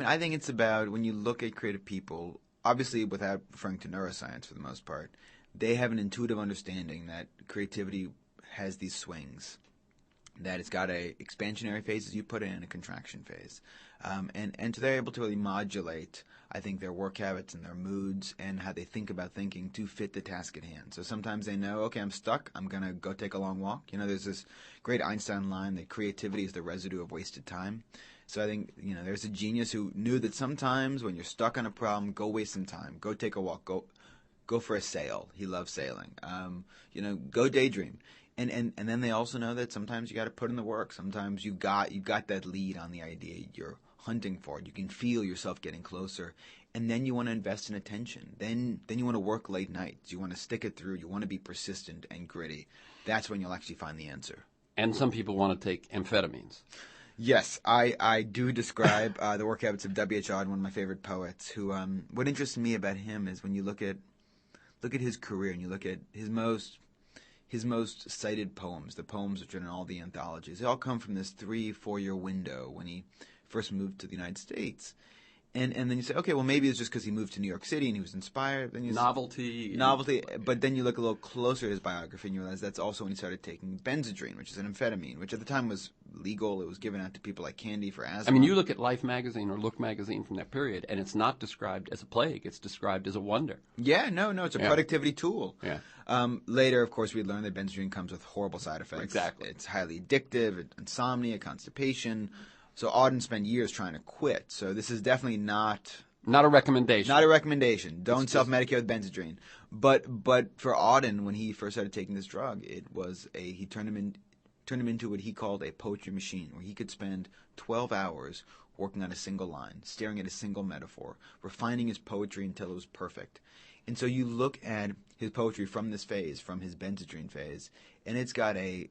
I think it's about, when you look at creative people, obviously without referring to neuroscience for the most part, they have an intuitive understanding that creativity has these swings, that it's got a expansionary phase, as you put it, and a contraction phase. And so they're able to really modulate, I think, their work habits and their moods and how they think about thinking to fit the task at hand. So sometimes they know, okay, I'm stuck, I'm going to go take a long walk. There's this great Einstein line that creativity is the residue of wasted time. So I think, there's a genius who knew that sometimes when you're stuck on a problem, go waste some time, go take a walk, go for a sail. He loves sailing. Go daydream. And then they also know that sometimes you got to put in the work. Sometimes you got that lead on the idea. You're hunting for it. You can feel yourself getting closer. And then you want to invest in attention. Then you want to work late nights. You want to stick it through. You want to be persistent and gritty. That's when you'll actually find the answer. And some people want to take amphetamines. Yes, I do describe the work habits of W.H. Auden, one of my favorite poets, who what interests me about him is when you look at his career and you look at his most cited poems, the poems which are in all the anthologies, they all come from this 3-4 year window when he first moved to the United States. And then you say, okay, well, maybe it's just because he moved to New York City and he was inspired. Then Novelty. But then you look a little closer at his biography and you realize that's also when he started taking Benzedrine, which is an amphetamine, which at the time was legal. It was given out to people like candy for asthma. You look at Life magazine or Look magazine from that period, and it's not described as a plague. It's described as a wonder. Yeah, no, it's a productivity tool. Yeah. Later, of course, we learned that Benzedrine comes with horrible side effects. Exactly. It's highly addictive, insomnia, constipation. So Auden spent years trying to quit. So this is definitely not Not a recommendation. Not a recommendation. Don't self-medicate with Benzedrine. But for Auden, when he first started taking this drug, he turned him into what he called a poetry machine, where he could spend 12 hours working on a single line, staring at a single metaphor, refining his poetry until it was perfect. And so you look at his poetry from this phase, from his Benzedrine phase, and it's got a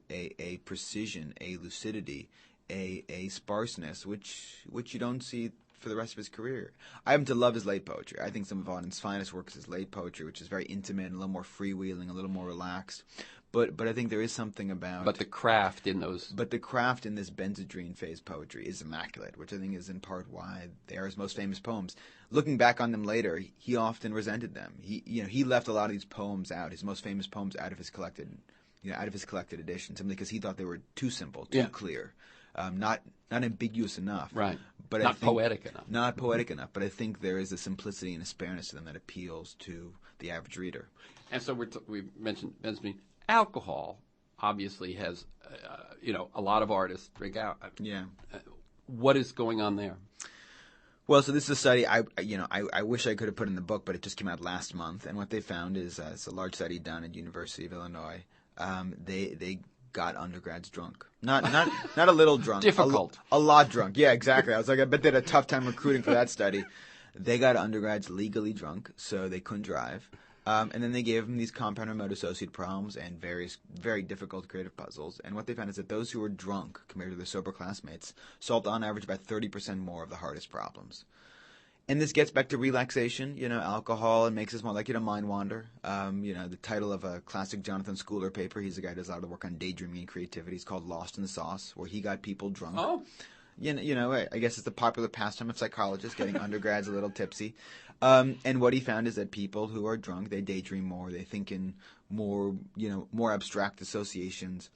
precision, a lucidity, a sparseness, which you don't see for the rest of his career. I happen to love his late poetry. I think some of Auden's finest work is his late poetry, which is very intimate, and a little more freewheeling, a little more relaxed. But I think there is something about... But the craft in those... But the craft in this Benzedrine phase poetry is immaculate, which I think is in part why they are his most famous poems. Looking back on them later, he often resented them. He left a lot of these poems out, his most famous poems, out of his collected edition, simply because he thought they were too simple, too clear, not ambiguous enough. Right. But not poetic enough. Not poetic enough. But I think there is a simplicity and a spareness to them that appeals to the average reader. And so we mentioned Benzedrine. Alcohol obviously has, a lot of artists drink out. Yeah. What is going on there? Well, so this is a study I wish I could have put in the book, but it just came out last month. And what they found is it's a large study done at University of Illinois. They got undergrads drunk. Not a little drunk. Difficult. A lot drunk. Yeah, exactly. I was like, I bet they had a tough time recruiting for that study. They got undergrads legally drunk, so they couldn't drive. And then they gave them these compound remote associated problems and various very difficult creative puzzles. And what they found is that those who were drunk, compared to their sober classmates, solved on average about 30% more of the hardest problems. And this gets back to relaxation. Alcohol, it makes us more likely to mind wander. The title of a classic Jonathan Schooler paper, he's a guy who does a lot of work on daydreaming and creativity. It's called Lost in the Sauce, where he got people drunk. Oh. I guess it's the popular pastime of psychologists, getting undergrads a little tipsy. And what he found is that people who are drunk, they daydream more, they think in more abstract associations.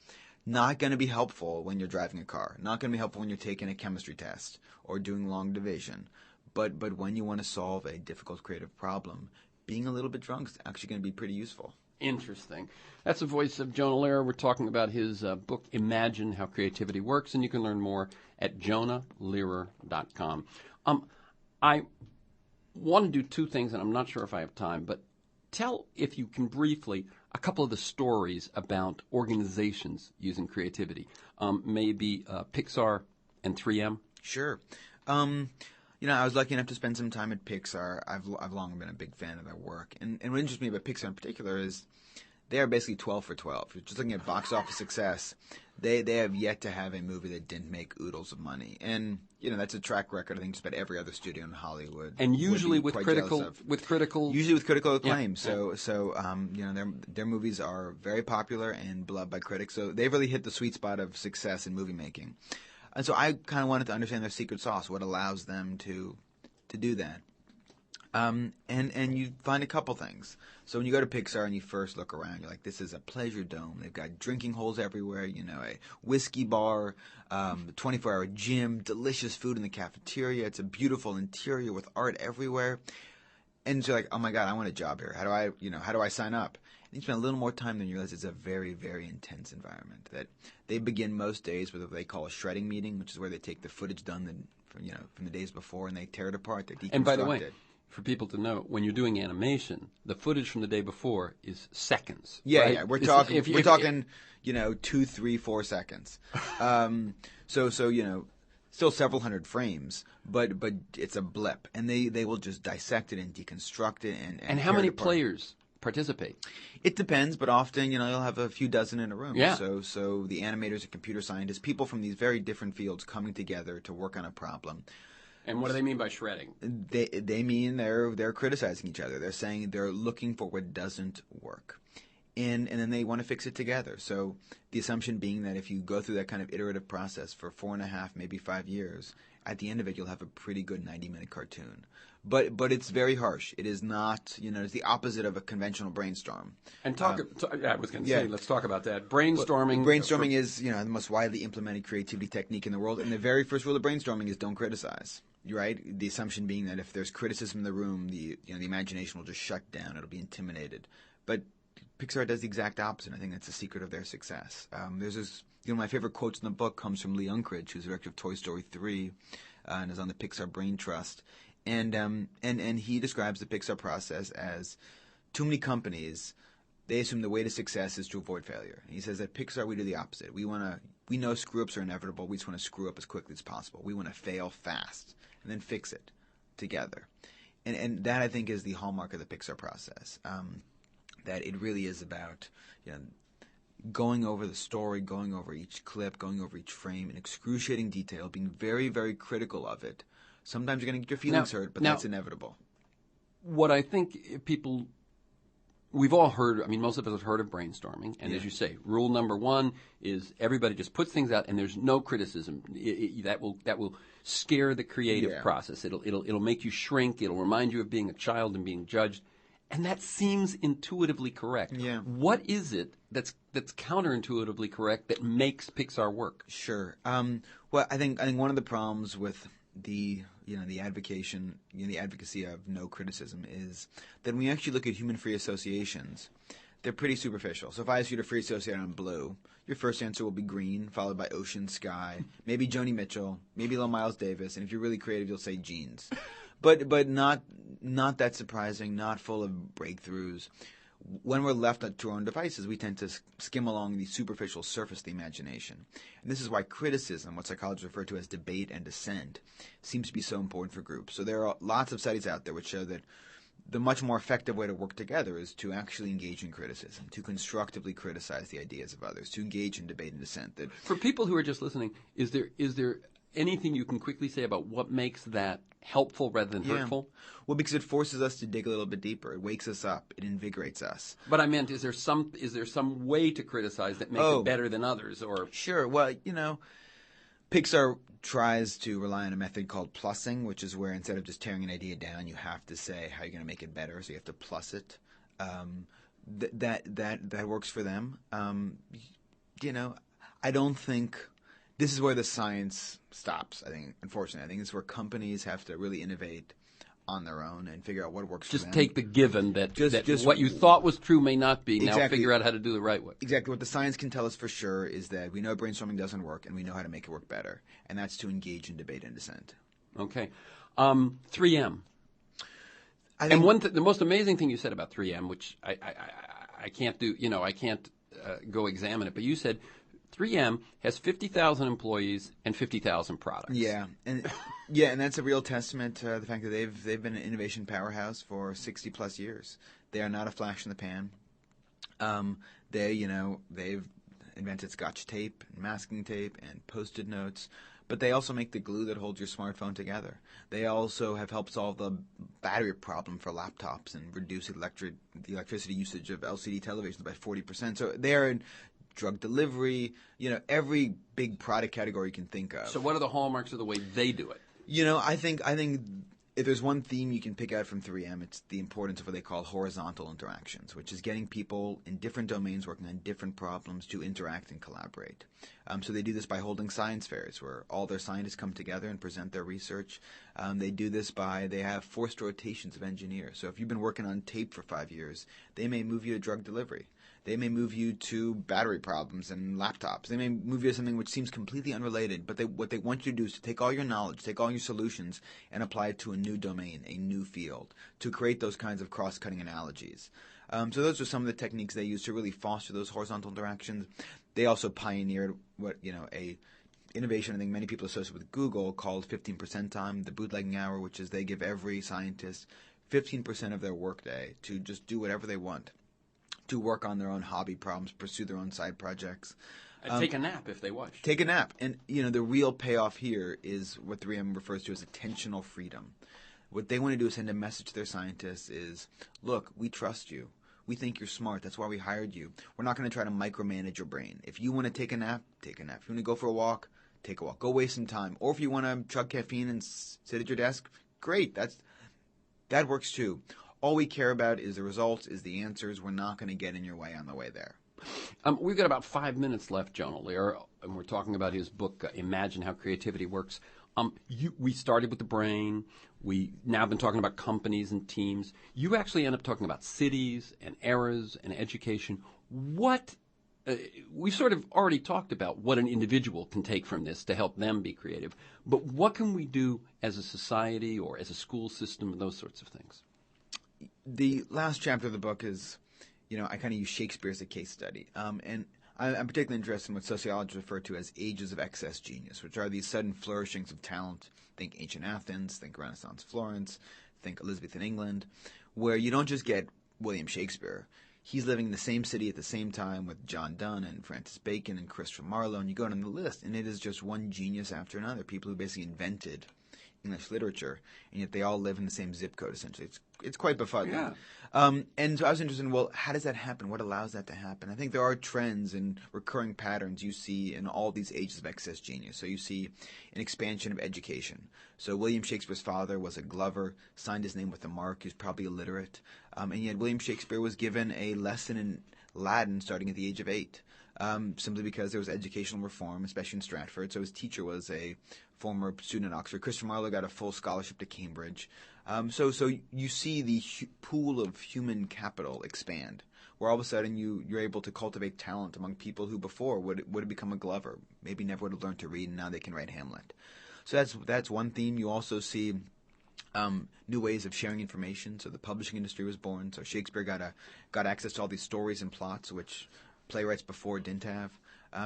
Not going to be helpful when you're driving a car. Not going to be helpful when you're taking a chemistry test or doing long division. But when you want to solve a difficult creative problem, being a little bit drunk is actually going to be pretty useful. Interesting. That's the voice of Jonah Lehrer. We're talking about his book, Imagine How Creativity Works, and you can learn more at jonahlehrer.com. I want to do two things, and I'm not sure if I have time, but tell, if you can briefly, a couple of the stories about organizations using creativity, maybe Pixar and 3M. Sure. I was lucky enough to spend some time at Pixar. I've long been a big fan of their work. And what interests me about Pixar in particular is they are basically 12 for 12. Just looking at box office success, they have yet to have a movie that didn't make oodles of money. And, that's a track record, I think, just about every other studio in Hollywood. And usually with critical acclaim. Yeah. So their movies are very popular and beloved by critics. So they've really hit the sweet spot of success in movie making. And so I kind of wanted to understand their secret sauce, what allows them to do that. And you find a couple things. So when you go to Pixar and you first look around, you're like, this is a pleasure dome. They've got drinking holes everywhere, a whiskey bar, 24-hour gym, delicious food in the cafeteria. It's a beautiful interior with art everywhere. And so you're like, oh my God, I want a job here. How do I sign up? And you spend a little more time than you realize it's a very, very intense environment. That they begin most days with what they call a shredding meeting, which is where they take the footage done from the days before and they tear it apart. They deconstruct it. And by the way, for people to know, when you're doing animation, the footage from the day before is seconds. Yeah, right? yeah. We're talking 2, 3, 4 seconds. So still several hundred frames, but it's a blip, and they will just dissect it and deconstruct it and how many players participate? It depends, but often you'll have a few dozen in a room. Yeah. So the animators and computer scientists, people from these very different fields coming together to work on a problem. And what do they mean by shredding? They mean they're criticizing each other. They're saying they're looking for what doesn't work. And then they want to fix it together. So the assumption being that if you go through that kind of iterative process for 4.5, maybe 5 years, at the end of it you'll have a pretty good 90-minute cartoon. But it's very harsh. It is not, it's the opposite of a conventional brainstorm. And I was going to say, let's talk about that. Brainstorming is, the most widely implemented creativity technique in the world. And the very first rule of brainstorming is don't criticize. Right? The assumption being that if there's criticism in the room, the imagination will just shut down. It'll be intimidated. But Pixar does the exact opposite. I think that's the secret of their success. There's this, my favorite quotes in the book comes from Lee Unkrich, who's the director of Toy Story 3 and is on the Pixar Brain Trust. And he describes the Pixar process as too many companies, they assume the way to success is to avoid failure. And he says that Pixar, we do the opposite. We know screw-ups are inevitable. We just want to screw up as quickly as possible. We want to fail fast and then fix it together. And that, I think, is the hallmark of the Pixar process. That it really is about, going over the story, going over each clip, going over each frame in excruciating detail, being very, very critical of it. Sometimes you're going to get your feelings hurt, but that's inevitable. What I think we've all heard, most of us have heard of brainstorming, and as you say, rule number one is everybody just puts things out, and there's no criticism. That will scare the creative process. It'll make you shrink. It'll remind you of being a child and being judged, and that seems intuitively correct. Yeah. What is it that's counterintuitively correct that makes Pixar work? Sure. Well, I think one of the problems with the advocacy of no criticism is that when you actually look at human free associations, they're pretty superficial. So if I ask you to free associate on blue, your first answer will be green, followed by ocean, sky, maybe Joni Mitchell, maybe little Miles Davis, and if you're really creative, you'll say jeans. But not that surprising, not full of breakthroughs. When we're left to our own devices, we tend to skim along the superficial surface of the imagination. And this is why criticism, what psychologists refer to as debate and dissent, seems to be so important for groups. So there are lots of studies out there which show that the much more effective way to work together is to actually engage in criticism, to constructively criticize the ideas of others, to engage in debate and dissent. That for people who are just listening, is there anything you can quickly say about what makes that helpful rather than hurtful? Well, because it forces us to dig a little bit deeper. It wakes us up. It invigorates us. But I meant, is there some way to criticize that makes it better than others? Or sure. Well, Pixar tries to rely on a method called plussing, which is where instead of just tearing an idea down, you have to say how you're going to make it better. So you have to plus it. That works for them. I don't think. This is where the science stops, I think, unfortunately. I think it's where companies have to really innovate on their own and figure out what works for them. Just take the given that what you thought was true may not be. Exactly. Now figure out how to do the right way. Exactly. What the science can tell us for sure is that we know brainstorming doesn't work, and we know how to make it work better. And that's to engage in debate and dissent. Okay. 3M. The most amazing thing you said about 3M, which I can't do, I can't go examine it, but you said 3M has 50,000 employees and 50,000 products. Yeah, and that's a real testament to the fact that they've been an innovation powerhouse for 60 plus years. They are not a flash in the pan. They've invented Scotch tape and masking tape and Post-it notes, but they also make the glue that holds your smartphone together. They also have helped solve the battery problem for laptops and reduce the electricity usage of LCD televisions by 40%. So they are in drug delivery, every big product category you can think of. So what are the hallmarks of the way they do it? I think if there's one theme you can pick out from 3M, it's the importance of what they call horizontal interactions, which is getting people in different domains working on different problems to interact and collaborate. So they do this by holding science fairs where all their scientists come together and present their research. They do this they have forced rotations of engineers. So if you've been working on tape for 5 years, they may move you to drug delivery. They may move you to battery problems and laptops. They may move you to something which seems completely unrelated, but what they want you to do is to take all your knowledge, take all your solutions, and apply it to a new domain, a new field, to create those kinds of cross-cutting analogies. So those are some of the techniques they use to really foster those horizontal interactions. They also pioneered a innovation I think many people associate with Google called 15% time, the bootlegging hour, which is they give every scientist 15% of their workday to just do whatever they want, to work on their own hobby problems, pursue their own side projects. Take a nap if they wish. Take a nap. And, the real payoff here is what 3M refers to as attentional freedom. What they want to do is send a message to their scientists is, look, we trust you. We think you're smart. That's why we hired you. We're not going to try to micromanage your brain. If you want to take a nap, take a nap. If you want to go for a walk, take a walk. Go waste some time. Or if you want to chug caffeine and sit at your desk, great. That works too. All we care about is the results, is the answers. We're not going to get in your way on the way there. We've got about 5 minutes left, JONAH Lehrer, and we're talking about his book, Imagine How Creativity Works. We started with the brain. We now have been talking about companies and teams. You actually end up talking about cities and eras and education. What we've sort of already talked about what an individual can take from this to help them be creative. But what can we do as a society or as a school system and those sorts of things? The last chapter of the book is, I kind of use Shakespeare as a case study. And I'm particularly interested in what sociologists refer to as ages of excess genius, which are these sudden flourishings of talent. Think ancient Athens, think Renaissance Florence, think Elizabethan England, where you don't just get William Shakespeare. He's living in the same city at the same time with John Donne and Francis Bacon and Christopher Marlowe, and you go down the list, and it is just one genius after another, people who basically invented English literature, and yet they all live in the same zip code, essentially. It's quite befuddling. Yeah. And so I was interested in, well, how does that happen? What allows that to happen? I think there are trends and recurring patterns you see in all these ages of excess genius. So you see an expansion of education. So William Shakespeare's father was a glover, signed his name with a mark. He was probably illiterate. And yet William Shakespeare was given a lesson in Latin starting at the age of 8. Simply because there was educational reform, especially in Stratford. So his teacher was a former student at Oxford. Christopher Marlowe got a full scholarship to Cambridge. So you see the pool of human capital expand, where all of a sudden you're able to cultivate talent among people who before would have become a glover, maybe never would have learned to read, and now they can write Hamlet. So that's one theme. You also see new ways of sharing information. So the publishing industry was born. So Shakespeare got access to all these stories and plots, which playwrights before didn't have.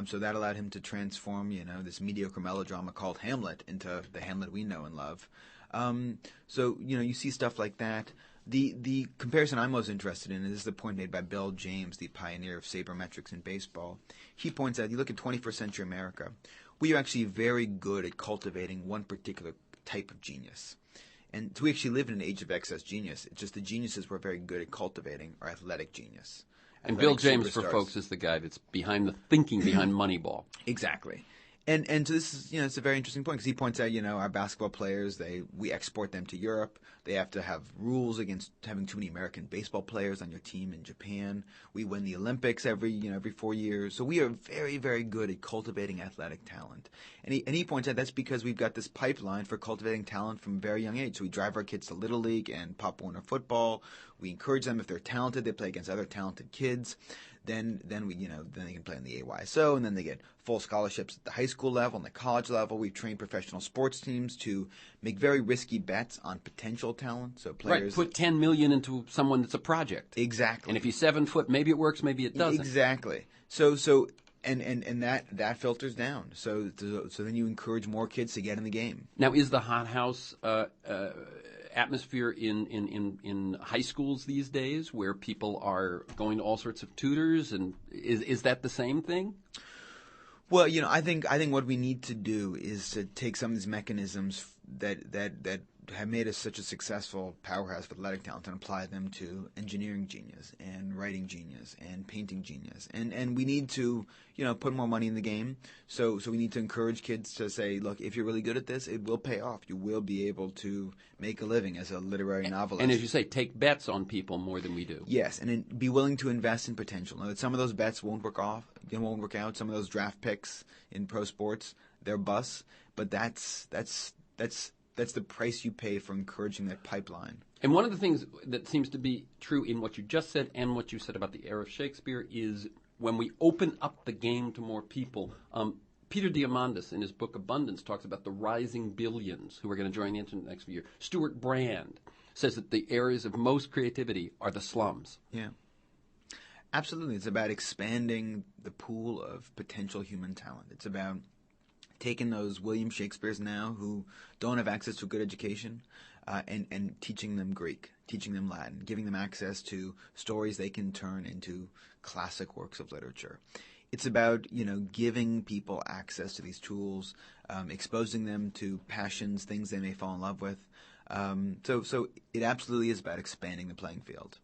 So that allowed him to transform, this mediocre melodrama called Hamlet into the Hamlet we know and love. So you see stuff like that. The comparison I'm most interested in, and this is the point made by Bill James, the pioneer of sabermetrics in baseball. He points out, you look at 21st century America, we are actually very good at cultivating one particular type of genius. And so we actually live in an age of excess genius. It's just the geniuses we're very good at cultivating are athletic genius. And Bill James, for folks, is the guy that's behind the thinking behind Moneyball. Exactly. And so this is, it's a very interesting point because he points out, our basketball players, we export them to Europe. They have to have rules against having too many American baseball players on your team in Japan. We win the Olympics every 4 years. So we are very, very good at cultivating athletic talent. And he points out that's because we've got this pipeline for cultivating talent from a very young age. So we drive our kids to Little League and Pop Warner football. We encourage them, if they're talented, they play against other talented kids. Then we then they can play in the AYSO, and then they get full scholarships at the high school level and the college level. We've trained professional sports teams to make very risky bets on potential talent. So players put $10 million into someone that's a project. Exactly. And if he's 7 foot, maybe it works, maybe it doesn't. Exactly. So that filters down. So then you encourage more kids to get in the game. Now, is the hothouse atmosphere in high schools these days, where people are going to all sorts of tutors, and is that the same thing? Well, I think what we need to do is to take some of these mechanisms that have made us such a successful powerhouse for athletic talent and apply them to engineering genius and writing genius and painting genius. And we need to, put more money in the game. So we need to encourage kids to say, look, if you're really good at this, it will pay off. You will be able to make a living as a literary novelist. And as you say, take bets on people more than we do. Yes, and then be willing to invest in potential. Now that some of those bets won't work out. Some of those draft picks in pro sports, they're busts. But that's the price you pay for encouraging that pipeline. And one of the things that seems to be true in what you just said and what you said about the era of Shakespeare is when we open up the game to more people. Peter Diamandis, in his book Abundance, talks about the rising billions who are going to join the internet next year. Stuart Brand says that the areas of most creativity are the slums. Yeah. Absolutely. It's about expanding the pool of potential human talent. It's about taking those William Shakespeares now who don't have access to a good education and teaching them Greek, teaching them Latin, giving them access to stories they can turn into classic works of literature. It's about, giving people access to these tools, exposing them to passions, things they may fall in love with. So it absolutely is about expanding the playing field.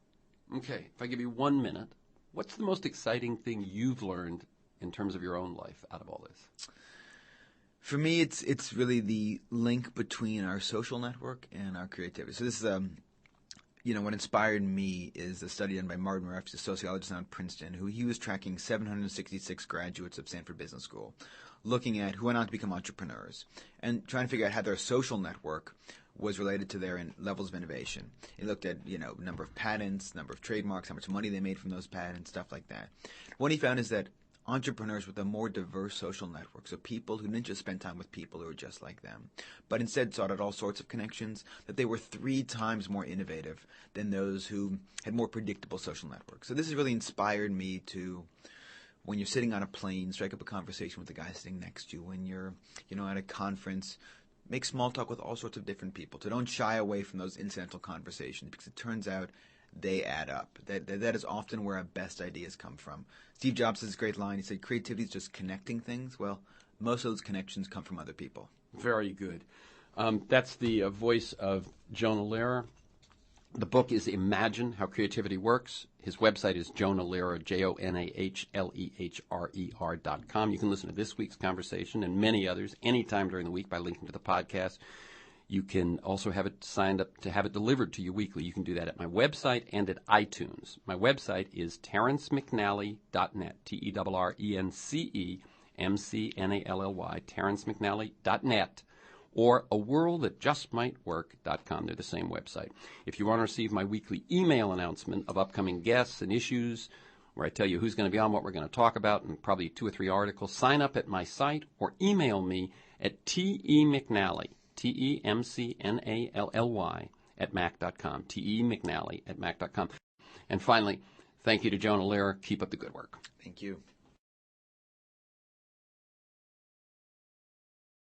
Okay. If I give you 1 minute, what's the most exciting thing you've learned in terms of your own life out of all this? For me, it's really the link between our social network and our creativity. So this is, what inspired me is the study done by Martin Ruff, a sociologist out of Princeton, he was tracking 766 graduates of Stanford Business School, looking at who went on to become entrepreneurs, and trying to figure out how their social network was related to their levels of innovation. He looked at, number of patents, number of trademarks, how much money they made from those patents, stuff like that. What he found is that entrepreneurs with a more diverse social network. So people who didn't just spend time with people who were just like them, but instead sought out all sorts of connections, that they were 3 times more innovative than those who had more predictable social networks. So this has really inspired me to, when you're sitting on a plane, strike up a conversation with the guy sitting next to you. When you're, at a conference, make small talk with all sorts of different people. So don't shy away from those incidental conversations, because it turns out they add up. That is often where our best ideas come from. Steve Jobs has this great line. He said, creativity is just connecting things. Well, most of those connections come from other people. Very good. That's the voice of Jonah Lehrer. The book is Imagine How Creativity Works. His website is Jonah Lehrer, JONAHLEHRER.com. You can listen to this week's conversation and many others anytime during the week by linking to the podcast. You can also have it signed up to have it delivered to you weekly. You can do that at my website and at iTunes. My website is terrencemcnally.net, TERRENCEMCNALLY, terrencemcnally.net, or aworldthatjustmightwork.com. They're the same website. If you want to receive my weekly email announcement of upcoming guests and issues, where I tell you who's going to be on, what we're going to talk about, and probably 2 or 3 articles, sign up at my site or email me at temcnally, TEMCNALLY @mac.com, TEMcnally @mac.com. And finally, thank you to Jonah Lehrer. Keep up the good work. Thank you.